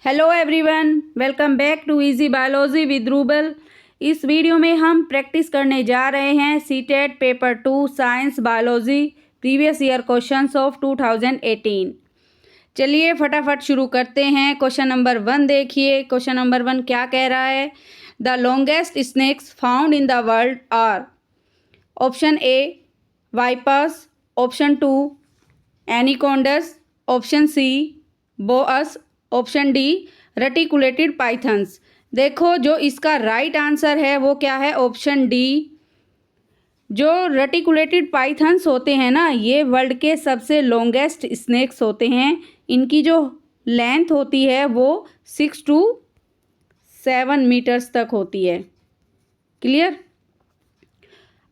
Hello everyone, welcome back to easy biology with Rubal. इस video में हम प्रैक्टिस करने जा रहे हैं CTET paper 2 science biology previous year questions of 2018। चलिए फटाफट शुरू करते हैं। क्वेश्चन नंबर 1 देखिए। क्वेश्चन नंबर 1 क्या कह रहा है? The longest snakes found in the world are. Option A vipers, option 2 anacondas, option C boas, option D reticulated pythons. देखो जो इसका राइट आंसर है वो क्या है? Option D. जो रेटिकुलेटेड पाइथन्स होते हैं ना, ये वर्ल्ड के सबसे लॉन्गेस्ट स्नेक्स होते हैं। इनकी जो लेंथ होती है वो 6 to 7 मीटर्स तक होती है। क्लियर?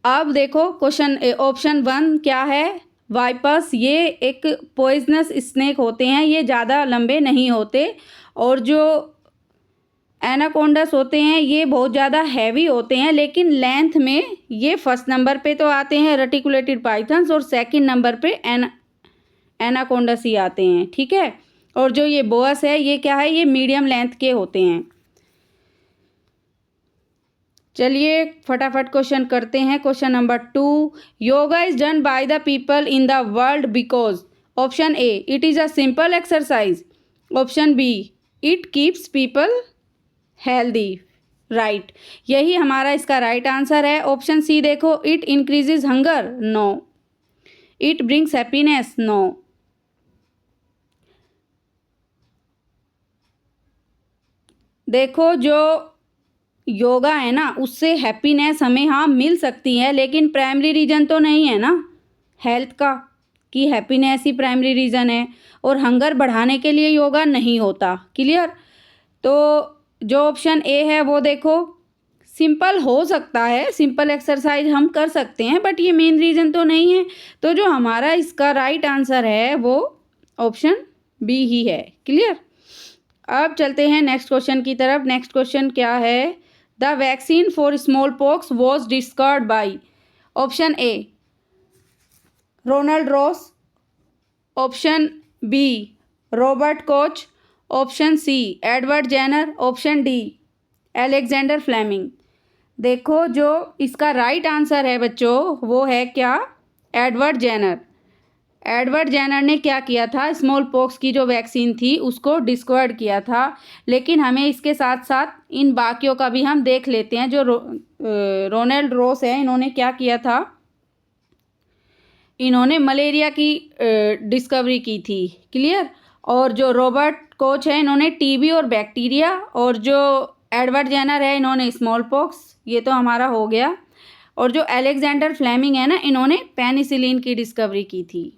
अब देखो क्वेश्चन ऑप्शन 1 क्या है? वाइपर्स, ये एक पॉइजनस स्नेक होते हैं, ये ज़्यादा लंबे नहीं होते। और जो एनाकोंडस होते हैं ये बहुत ज़्यादा हैवी होते हैं, लेकिन लेंथ में ये फर्स्ट नंबर पे तो आते हैं रेटिकुलेटेड पाइथन्स, और सेकंड नंबर पे एनाकोंडस ही आते हैं। ठीक है। और जो ये बोअस है ये क्या है? ये मीडियम लेंथ के होते हैं। चलिए फटाफट क्वेश्चन करते हैं। Question number 2, yoga is done by the people in the world because. Option A it is a simple exercise, option B it keeps people healthy. Right, यही हमारा इसका राइट आंसर है। ऑप्शन सी देखो, it increases hunger, no. It brings happiness, no. देखो जो योगा है ना, उससे हैप्पीनेस हमें हाँ मिल सकती है, लेकिन प्राइमरी रीज़न तो नहीं है ना हेल्थ का, कि हैप्पीनेस ही प्राइमरी रीज़न है। और हंगर बढ़ाने के लिए योगा नहीं होता। क्लियर? तो जो ऑप्शन ए है वो देखो, सिंपल हो सकता है, सिंपल एक्सरसाइज हम कर सकते हैं, बट ये मेन रीज़न तो नहीं है। तो जो हमारा इसका राइट आंसर है वो ऑप्शन बी ही है। क्लियर? अब चलते हैं नेक्स्ट क्वेश्चन की तरफ। नेक्स्ट क्वेश्चन क्या है? The vaccine for smallpox was discovered by. Option A Ronald Ross, option B Robert Koch, option C Edward Jenner, option D Alexander Fleming. देखो जो इसका राइट आंसर है बच्चों वो है क्या? Edward Jenner. एडवर्ड जेनर ने क्या किया था? स्मॉल पॉक्स की जो वैक्सीन थी उसको डिस्कवर्ड किया था। लेकिन हमें इसके साथ साथ इन बाकियों का भी हम देख लेते हैं। जो रोनाल्ड रॉस है, इन्होंने क्या किया था? इन्होंने मलेरिया की डिस्कवरी की थी। क्लियर? और जो रॉबर्ट कोच है इन्होंने टीबी और बैक्टीरिया, और जो एडवर्ड जेनर है इन्होंने स्मॉल पॉक्स। ये तो हमारा हो गया। और जो अलेक्जेंडर फ्लेमिंग है ना, इन्होंने पेनिसिलिन की डिस्कवरी की थी।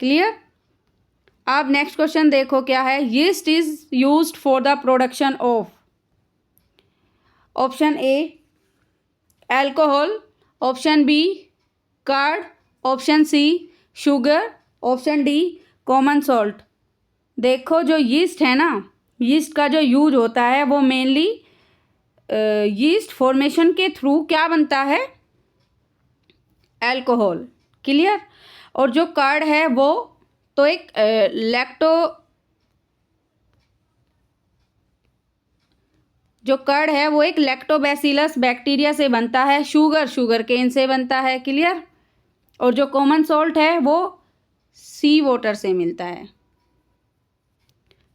क्लियर? अब नेक्स्ट क्वेश्चन देखो क्या है? Yeast is used for the production of. Option A alcohol, option B curd, option C sugar, option D common salt. देखो जो यीस्ट है ना, यीस्ट का जो यूज होता है वो मेनली यीस्ट फॉर्मेशन के थ्रू क्या बनता है? अल्कोहल। क्लियर? और जो कर्ड है वो तो एक जो कर्ड है वो एक लैक्टोबैसिलस बैक्टीरिया से बनता है। शुगर केन से बनता है। क्लियर? और जो कॉमन सॉल्ट है वो सी वाटर से मिलता है।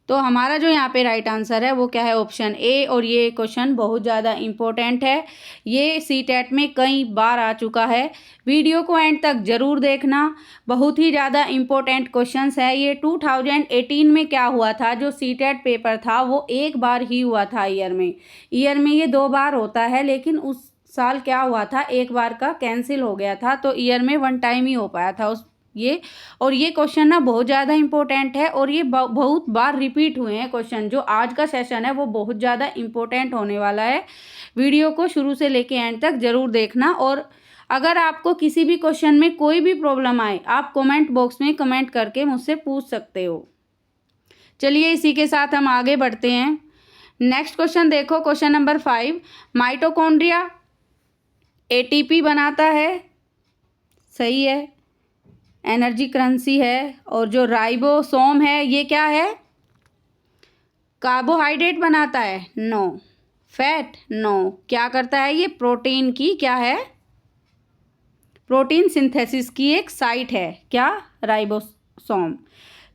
तो हमारा जो यहाँ पे राइट आंसर है वो क्या है? ऑप्शन ए। और ये क्वेश्चन बहुत ज़्यादा इम्पोर्टेंट है, ये सीटेट में कई बार आ चुका है। वीडियो को एंड तक ज़रूर देखना, बहुत ही ज़्यादा इम्पोर्टेंट क्वेश्चंस है ये। 2018 में क्या हुआ था? जो सीटेट पेपर था वो एक बार ही हुआ था ईयर में ये 2 बार होता है, लेकिन उस साल क्या हुआ था, एक बार का कैंसिल हो गया था, तो ईयर में 1 टाइम ही हो पाया था और ये क्वेश्चन ना बहुत ज़्यादा इंपॉर्टेंट है, और ये बहुत बार रिपीट हुए हैं क्वेश्चन। जो आज का सेशन है वो बहुत ज़्यादा इंपॉर्टेंट होने वाला है। वीडियो को शुरू से लेके एंड तक ज़रूर देखना। और अगर आपको किसी भी क्वेश्चन में कोई भी प्रॉब्लम आए, आप कमेंट बॉक्स में कमेंट करके मुझसे पूछ सकते हो। चलिए इसी के साथ हम आगे बढ़ते हैं। नेक्स्ट क्वेश्चन देखो, क्वेश्चन नंबर 5, माइटोकॉन्ड्रिया एटीपी बनाता है। सही है। एनर्जी करेंसी है। और जो राइबोसोम है ये क्या है? कार्बोहाइड्रेट बनाता है? नो। फैट? नो। क्या करता है ये? प्रोटीन की क्या है? प्रोटीन सिंथेसिस की एक साइट है। क्या? राइबोसोम।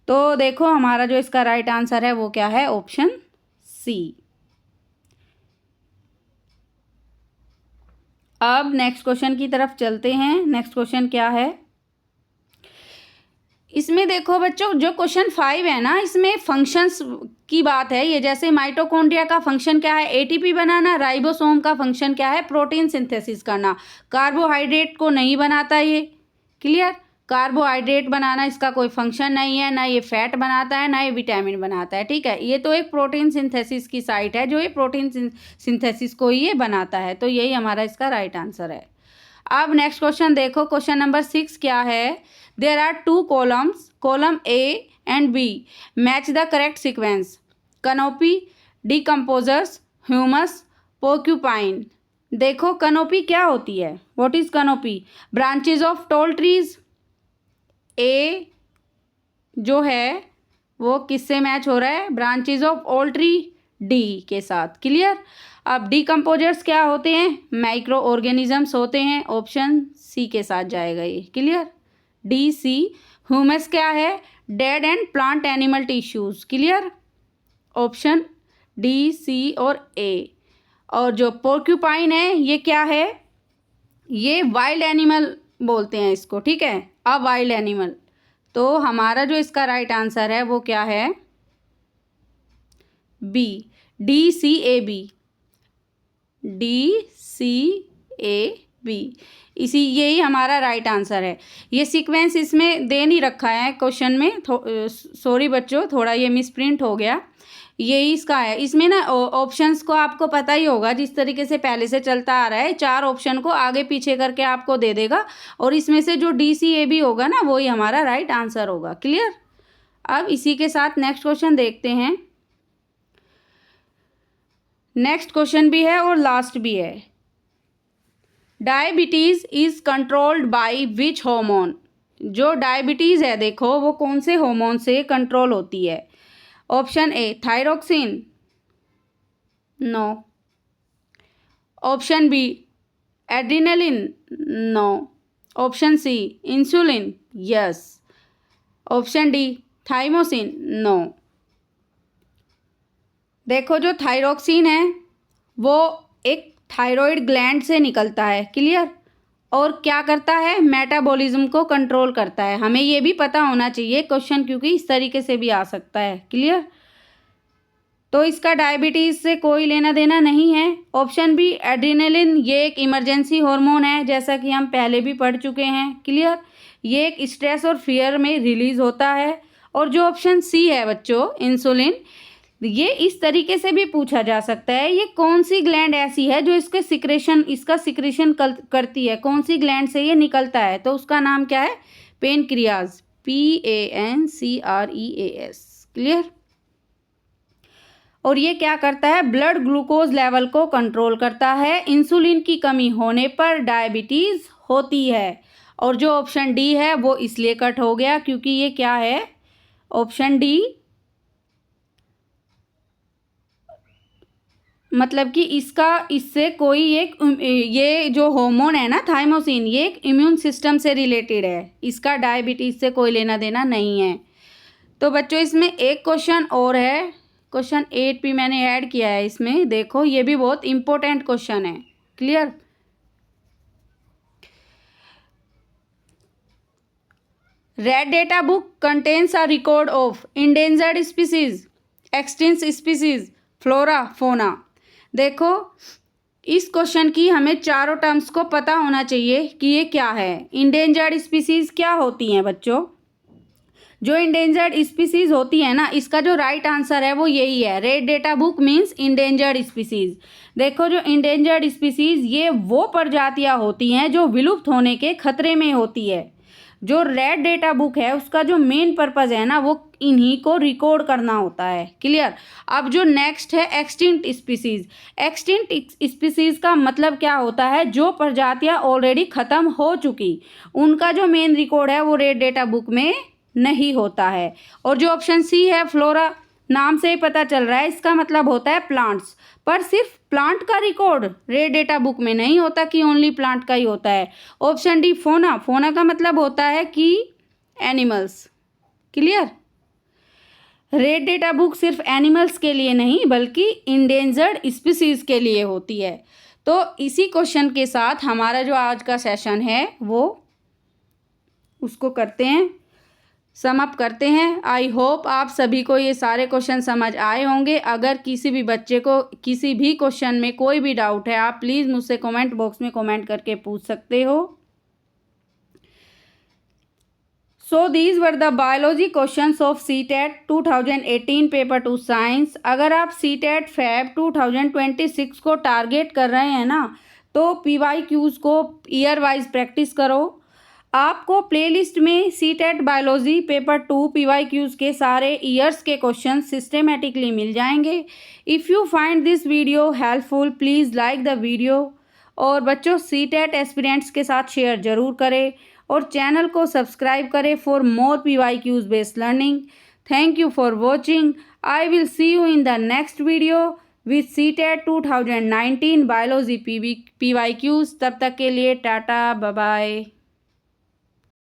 तो देखो हमारा जो इसका राइट आंसर है वो क्या है? Option C. अब नेक्स्ट क्वेश्चन की तरफ चलते हैं। नेक्स्ट क्वेश्चन क्या है? इसमें देखो बच्चों, जो क्वेश्चन 5 है ना, इसमें फंक्शंस की बात है। ये जैसे माइटोकॉन्ड्रिया का फंक्शन क्या है? एटीपी बनाना। राइबोसोम का फंक्शन क्या है? प्रोटीन सिंथेसिस करना। कार्बोहाइड्रेट को नहीं बनाता ये। क्लियर? कार्बोहाइड्रेट बनाना इसका कोई फंक्शन नहीं है। ना ये फैट बनाता है, ना ये विटामिन बनाता है। ठीक है, ये तो एक प्रोटीन सिंथेसिस की साइट है जो ये प्रोटीन सिंथेसिस को ही ये बनाता है। तो यही हमारा इसका राइट आंसर है। अब नेक्स्ट क्वेश्चन देखो, क्वेश्चन नंबर 6 क्या है? There are 2 columns, column A and B match the correct sequence. Canopy, decomposers, humus, porcupine. देखो कनोपी क्या होती है? What is canopy? Branches of tall trees. A जो है वो किससे मैच हो रहा है? Branches of all tree, D के साथ। क्लियर? अब डिकम्पोजर्स क्या होते हैं? माइक्रो ऑर्गेनिजम्स होते हैं। ऑप्शन सी के साथ जाएगा ये। क्लियर? D C. ह्यूमस क्या है? Dead and plant animal tissues. Clear? Option D C और ए। और जो पोर्क्यूपाइन है ये क्या है? ये वाइल्ड एनिमल बोलते हैं इसको। ठीक है, अ वाइल्ड एनिमल। तो हमारा जो इसका राइट आंसर है वो क्या है? B, D C A B. D C A B, इसी यही हमारा राइट आंसर है। ये सीक्वेंस इसमें दे नहीं रखा है क्वेश्चन में, सॉरी बच्चों, थोड़ा ये मिसप्रिंट हो गया। यही इसका है। इसमें ना ऑप्शंस को आपको पता ही होगा, जिस तरीके से पहले से चलता आ रहा है, 4 ऑप्शन को आगे पीछे करके आपको दे देगा और इसमें से जो डी सी ए बी होगा ना वही हमारा राइट आंसर होगा। क्लियर? अब इसी के साथ नेक्स्ट क्वेश्चन देखते हैं। नेक्स्ट क्वेश्चन भी है और लास्ट भी है। Diabetes is controlled by which hormone. जो डायबिटीज है देखो वो कौन से हार्मोन से कंट्रोल होती है? Option A thyroxine, no. Option B adrenaline, no. Option C insulin, yes. Option D thymosin, no. देखो जो थायरोक्सिन है वो एक थायराइड ग्लैंड से निकलता है। क्लियर? और क्या करता है? मेटाबॉलिज्म को कंट्रोल करता है। हमें ये भी पता होना चाहिए क्वेश्चन, क्योंकि इस तरीके से भी आ सकता है। क्लियर? तो इसका डायबिटीज़ से कोई लेना देना नहीं है। ऑप्शन बी एड्रिनलिन, ये एक इमरजेंसी हार्मोन है, जैसा कि हम पहले भी पढ़ चुके हैं। क्लियर? ये एक स्ट्रेस और फियर में रिलीज होता है। और जो ऑप्शन सी है बच्चों इंसुलिन, ये इस तरीके से भी पूछा जा सकता है, ये कौन सी ग्लैंड ऐसी है जो इसका सिक्रेशन करती है? कौन सी ग्लैंड से ये निकलता है? तो उसका नाम क्या है? Pancreas, PANCREAS। क्लियर? और ये क्या करता है? ब्लड ग्लूकोज लेवल को कंट्रोल करता है। इंसुलिन की कमी होने पर डायबिटीज होती है। और जो ऑप्शन डी है वो इसलिए कट हो गया क्योंकि ये क्या है? ऑप्शन डी मतलब कि इससे कोई एक ये जो हार्मोन है ना थाइमोसिन, ये एक इम्यून सिस्टम से रिलेटेड है। इसका डायबिटीज़ से कोई लेना देना नहीं है। तो बच्चों इसमें एक क्वेश्चन और है, क्वेश्चन 8 भी मैंने ऐड किया है इसमें। देखो ये भी बहुत इंपॉर्टेंट क्वेश्चन है। Clear? Red data book contains a record of endangered species, extinct species, flora, फोना। देखो इस क्वेश्चन की हमें चारों टर्म्स को पता होना चाहिए कि ये क्या है। इंडेंजर्ड स्पीसीज क्या होती हैं बच्चों? जो इंडेंजर्ड स्पीसीज होती है ना, इसका जो राइट आंसर है वो यही है। Red data book means endangered species. देखो जो इंडेंजर्ड स्पीसीज ये वो प्रजातियां होती हैं जो विलुप्त होने के खतरे में होती है। जो रेड डेटा बुक है उसका जो मेन पर्पज़ है ना वो इन्हीं को रिकॉर्ड करना होता है। क्लियर। अब जो नेक्स्ट है एक्सटिंक्ट स्पीसीज। एक्सटिंक्ट स्पीसीज का मतलब क्या होता है, जो प्रजातियां ऑलरेडी खत्म हो चुकी उनका जो मेन रिकॉर्ड है वो रेड डेटा बुक में नहीं होता है। और जो ऑप्शन सी है फ्लोरा, नाम से ही पता चल रहा है इसका मतलब होता है प्लांट्स, पर सिर्फ प्लांट का रिकॉर्ड रेड डेटा बुक में नहीं होता कि ओनली प्लांट का ही होता है। ऑप्शन डी फोना, फोना का मतलब होता है कि animals. Clear. Red data book सिर्फ एनिमल्स के लिए नहीं बल्कि इंडेंजर्ड स्पीसीज के लिए होती है। तो इसी क्वेश्चन के साथ हमारा जो आज का सेशन है वो उसको करते हैं, सम अप करते हैं। आई होप आप सभी को ये सारे क्वेश्चन समझ आए होंगे। अगर किसी भी बच्चे को किसी भी क्वेश्चन में कोई भी डाउट है आप प्लीज़ मुझसे कमेंट बॉक्स में कमेंट करके पूछ सकते हो। So these were the biology questions of CTET 2018 paper 2 science. अगर आप सीटेट फैब 2026 को टारगेट कर रहे हैं ना तो PYQs को ईयर वाइज प्रैक्टिस करो। आपको प्लेलिस्ट में सीटेट बायोलॉजी पेपर 2 PYQs के सारे ईयर्स के क्वेश्चन सिस्टेमेटिकली मिल जाएंगे। If you find this video helpful please like the video. और बच्चों सीटेट एस्पिरेंट्स के साथ शेयर ज़रूर करें और चैनल को सब्सक्राइब करें for more PYQs based learning. Thank you for watching. I will see you in the next video with CTET 2019 biology PYQs। तब तक के लिए टाटा बाय बाय।